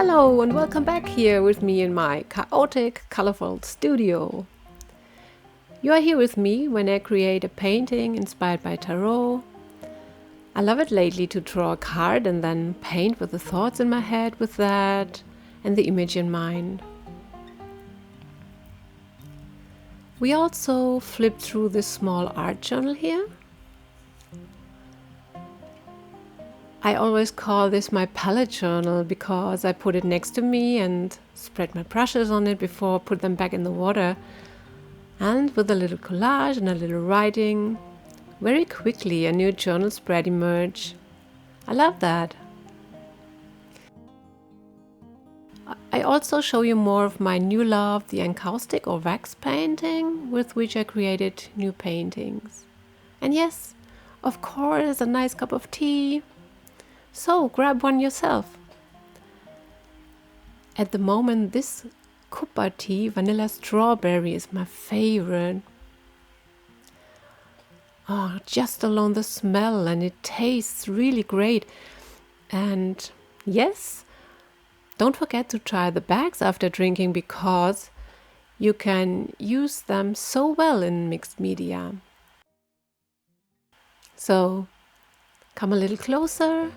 Hello and welcome back here with me in my chaotic, colorful studio. You are here with me when I create a painting inspired by tarot. I love it lately to draw a card and then paint with the thoughts in my head with that and the image in mind. We also flipped through this small art journal here. I always call this my palette journal because I put it next to me and spread my brushes on it before I put them back in the water. And with a little collage and a little writing, very quickly a new journal spread emerged. I love that. I also show you more of my new love, the encaustic or wax painting, with which I created new paintings. And yes, of course, a nice cup of tea. So grab one yourself. At the moment, this cuppa tea, vanilla strawberry, is my favorite. Oh, just alone the smell, and it tastes really great. And yes, don't forget to try the bags after drinking because you can use them so well in mixed media. So come a little closer.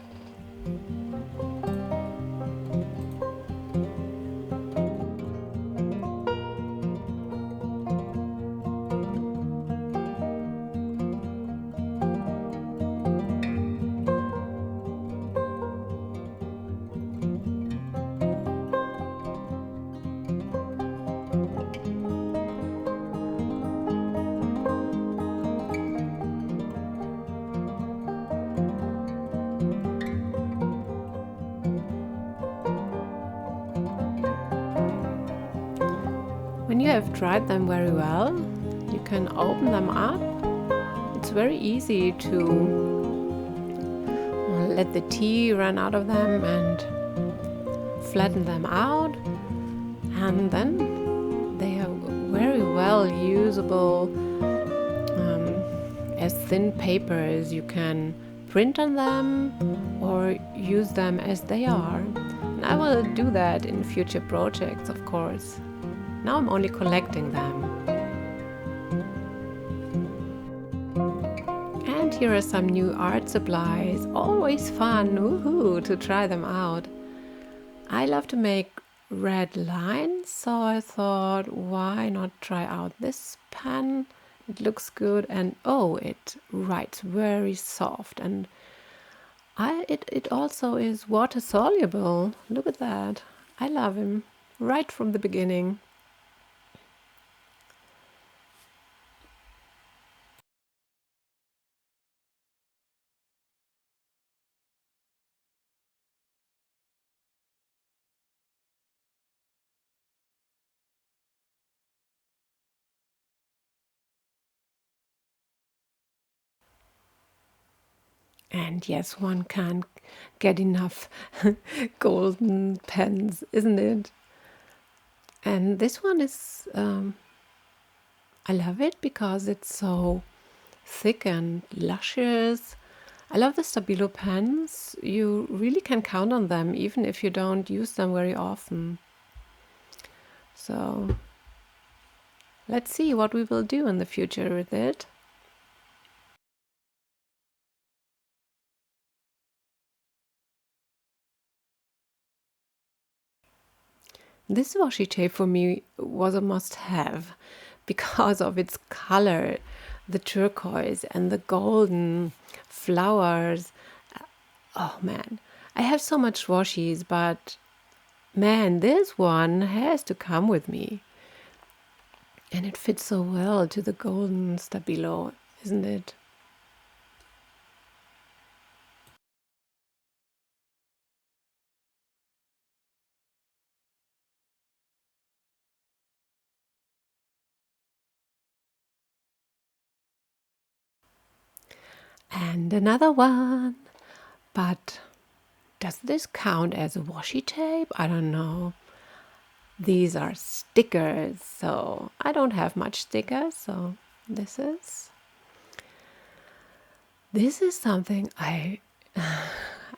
When you have dried them very well, you can open them up. It's very easy to let the tea run out of them and flatten them out, and then they are very well usable as thin papers. You can print on them or use them as they are. And I will do that in future projects, of course. Now I'm only collecting them. And here are some new art supplies. Always fun, woohoo, to try them out. I love to make red lines, so I thought, why not try out this pen? It looks good, and oh, it writes very soft, and it also is water soluble. Look at that. I love him right from the beginning. And yes, one can't get enough golden pens, isn't it? And this one is, I love it because it's so thick and luscious. I love the Stabilo pens. You really can count on them even if you don't use them very often. So let's see what we will do in the future with it. This washi tape for me was a must-have because of its color, the turquoise and the golden flowers. Oh man, I have so much washis, but man, this one has to come with me. And it fits so well to the golden Stabilo, isn't it? And another one. But does this count as a washi tape? I don't know. These are stickers, so I don't have much stickers, so this is something I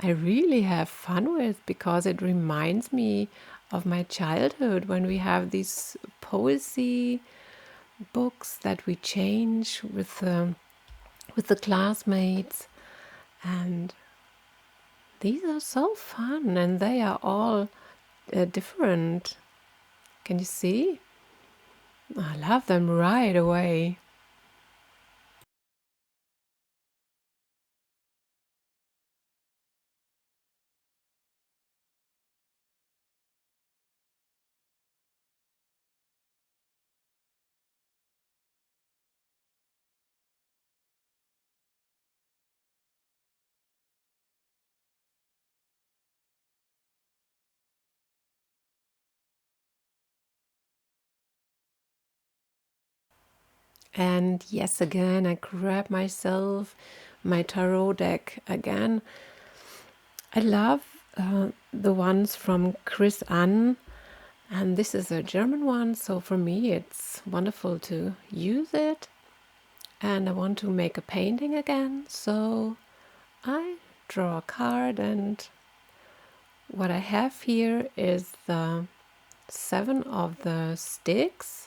I really have fun with, because it reminds me of my childhood when we have these poesy books that we change with the classmates, and these are so fun, and they are all different. Can you see? I love them right away. And yes, again, I grab myself my tarot deck again. I love the ones from Chris Ann, and this is a German one, so for me it's wonderful to use it. And I want to make a painting again, so I draw a card, and what I have here is the 7 of the sticks.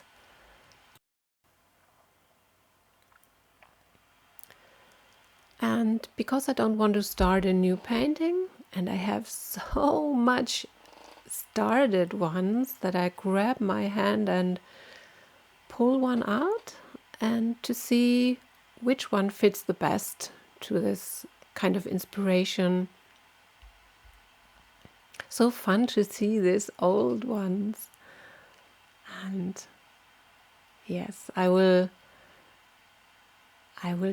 And because I don't want to start a new painting, and I have so much started ones, that I grab my hand and pull one out, and to see which one fits the best to this kind of inspiration. So fun to see these old ones. And yes, I will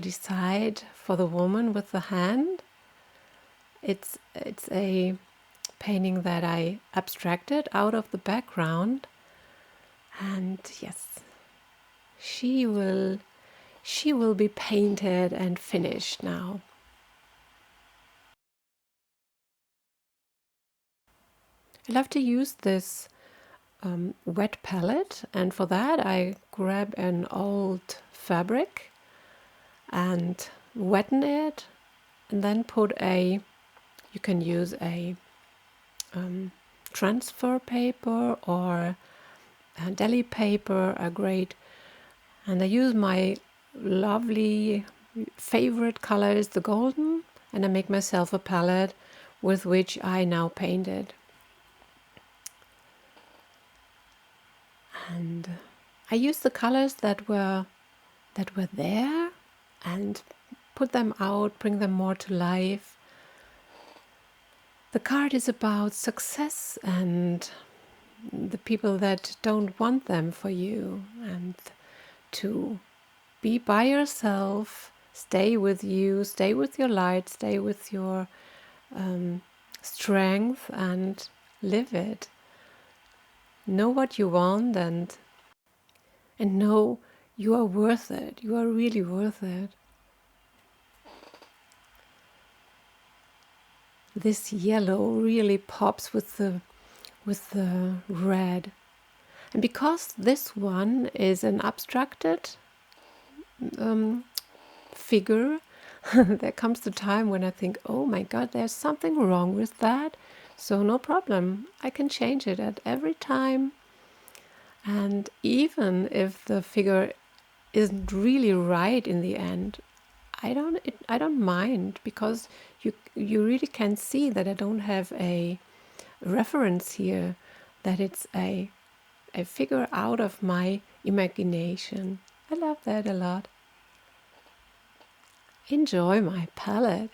decide for the woman with the hand. It's a painting that I abstracted out of the background, and yes, she will be painted and finished now. I love to use this wet palette, and for that I grab an old fabric and wetten it, and then put you can use a transfer paper or a deli paper, are great. And I use my lovely favorite color is the golden, and I make myself a palette with which I now painted. And I use the colors that were there and put them out, bring them more to life. The card is about success and the people that don't want them for you, and to be by yourself, stay with you, stay with your light, stay with your strength, and live it. Know what you want, and know you are worth it. You are really worth it. This yellow really pops with the red. And because this one is an abstracted figure, there comes the time when I think, oh my God, there's something wrong with that. So no problem, I can change it at every time. And even if the figure isn't really right in the end, I don't mind, because you really can see that I don't have a reference here, that it's a figure out of my imagination. I love that a lot. Enjoy my palette.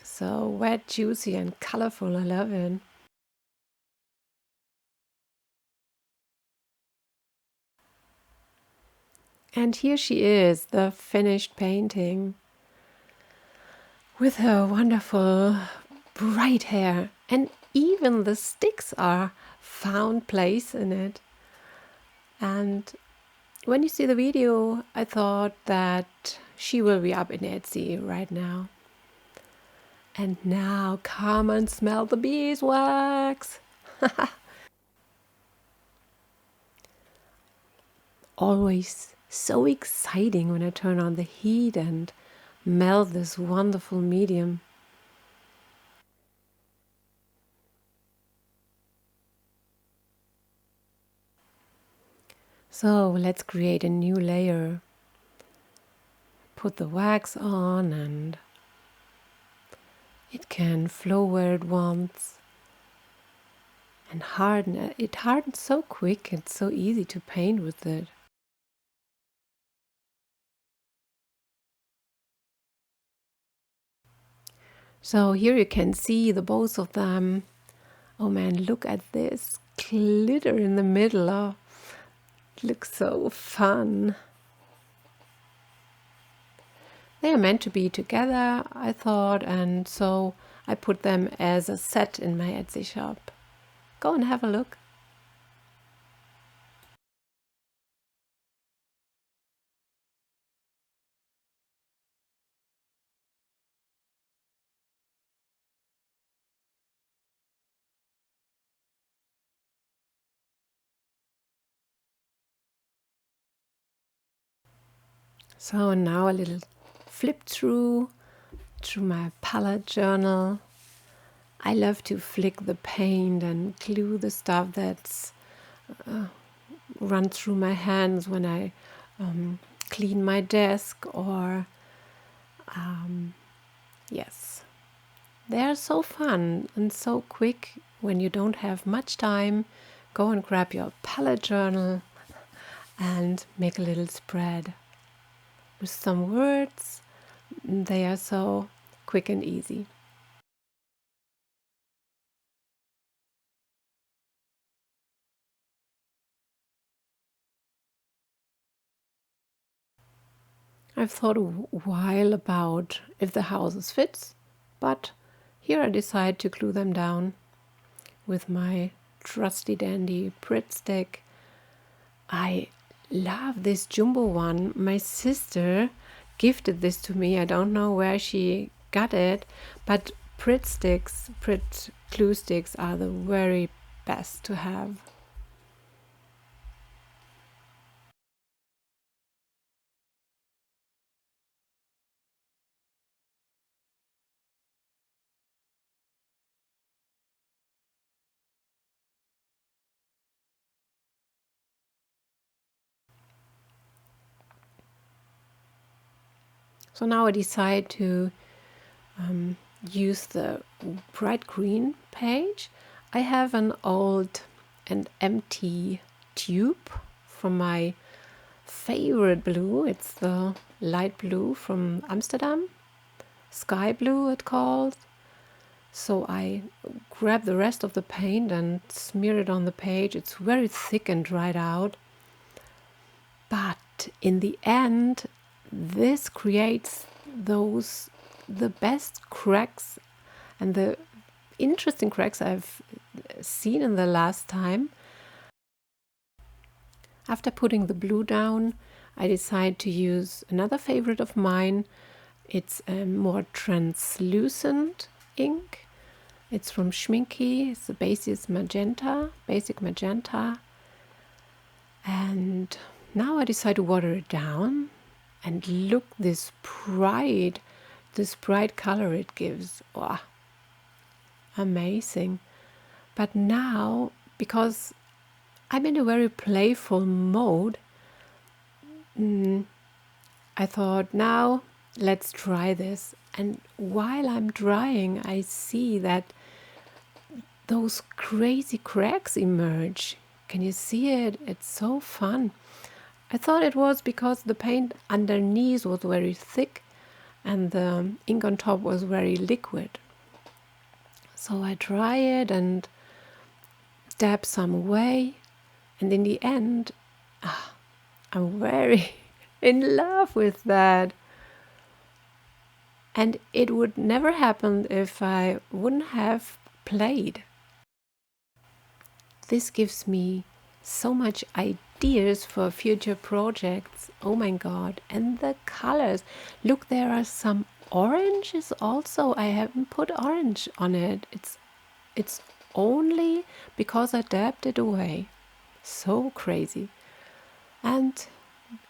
So wet, juicy, and colorful. I love it. And here she is, the finished painting, with her wonderful bright hair, and even the sticks are found place in it. And when you see the video, I thought that she will be up in Etsy right now. And now come and smell the beeswax. Always so exciting when I turn on the heat and melt this wonderful medium. So let's create a new layer. Put the wax on and it can flow where it wants and harden. It hardens so quick, it's so easy to paint with it. So here you can see the both of them. Oh man, look at this glitter in the middle. Oh, it looks so fun. They are meant to be together, I thought, and so I put them as a set in my Etsy shop. Go and have a look. So now a little flip through my palette journal. I love to flick the paint and glue the stuff that's run through my hands when I clean my desk or yes. They're so fun and so quick when you don't have much time. Go and grab your palette journal and make a little spread with some words. They are so quick and easy. I've thought a while about if the houses fits, but here I decide to glue them down with my trusty dandy Pritt stick. I love this jumbo one. My sister gifted this to me. I don't know where she got it, but Pritt glue sticks are the very best to have. So now I decide to use the bright green page. I have an old and empty tube from my favorite blue. It's the light blue from Amsterdam, sky blue it called. So I grab the rest of the paint and smear it on the page. It's very thick and dried out. But in the end, this creates the best cracks and the interesting cracks I've seen in the last time. After putting the blue down, I decide to use another favorite of mine. It's a more translucent ink. It's from Schmincke. It's the basic magenta. And now I decide to water it down. And look this bright color it gives. Oh, amazing. But now, because I'm in a very playful mode, I thought, now let's try this. And while I'm drying, I see that those crazy cracks emerge. Can you see it? It's so fun. I thought it was because the paint underneath was very thick and the ink on top was very liquid. So I dry it and dab some away, and in the end, I'm very in love with that. And it would never happen if I wouldn't have played. This gives me so much ideas for future projects. Oh my god. And the colors, look, there are some oranges also. I haven't put orange on it. It's only because I dabbed it away. So crazy. And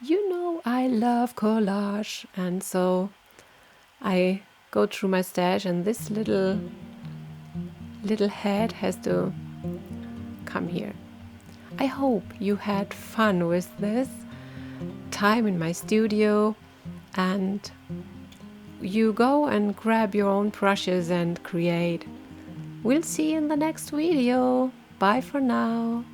you know I love collage, and so I go through my stash, and this little head has to come here. I hope you had fun with this time in my studio, and you go and grab your own brushes and create. We'll see you in the next video. Bye for now.